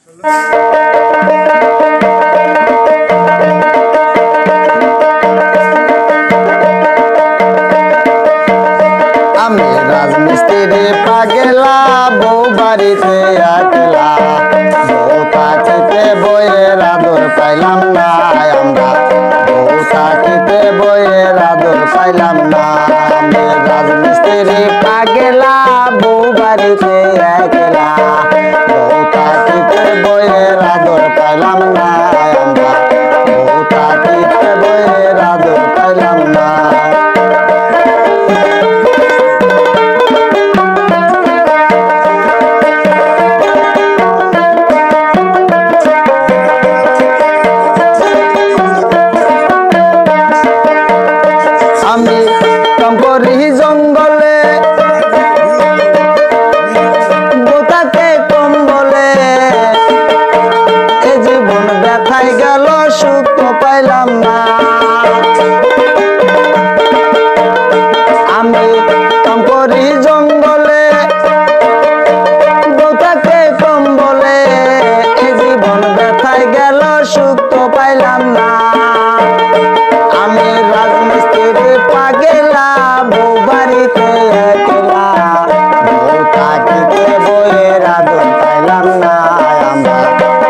আমি রাজমিস্ত্রি পাগেলা, বউ বাড়িতে একলা, বউ থাকিতে বইয়ের আদর পাইলাম না আমরা, বউ থাকিতে বইয়ের আদর পাইলাম না। আমি রাজমিস্ত্রি পাগেলা, বউ বাড়িতে একলা, বউ থাকিতে বইয়ের আদর পাইলাম না আমরা, বউ থাকিতে বইয়ের আদর পাইলাম না। আমি কাম করি জঙ্গলে, গোটাকে কম বলে, এ জীবন ব্যথায় গেল, সুখ তো পাইলাম না। আমি কাম করি জঙ্গলে, গোটাকে কম বলে, এ জীবন ব্যথায় গেল, সুখ তো পাইলাম না। আমি রাজমিস্ত্রি পাগেলা, বউ বাড়িতে একলা, বউ থাকিতে বইয়ের আদর পাইলাম না আমরা,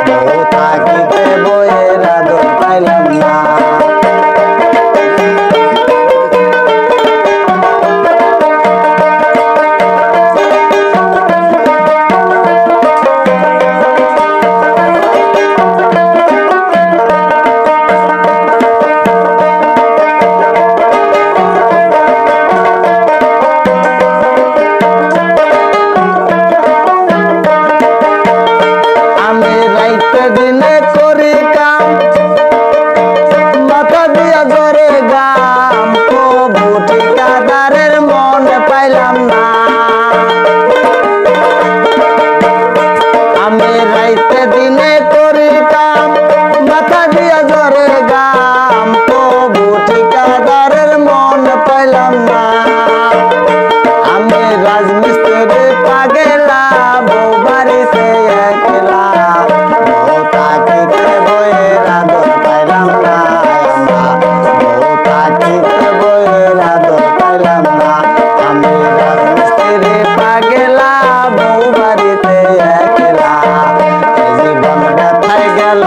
বউ থাকিতে বইয়ের আদর পাইলাম না। আমি রাইতে দিনে করি কাম, মাথা দিয়া ধরে গাম, তবু ঠিকাদারের মন পাইলাম না। আমি রাইতে দিনে করি কাম, মাথা দিয়া ধরে গাম, তবু ঠিকাদারের মন পাইলাম না। আমি রাজমিস্ত্রি পাগেলা, বউ বাড়িতে একলা, বউ থাকিতে বইয়ের আদর পাইলাম না আমরা, বউ থাকিতে বইয়ের আদর পাইলাম না। আমি রাজমিস্ত্রি পাগেলা, বউ বাড়িতে একলা, জীবন ব্যথায় গেল,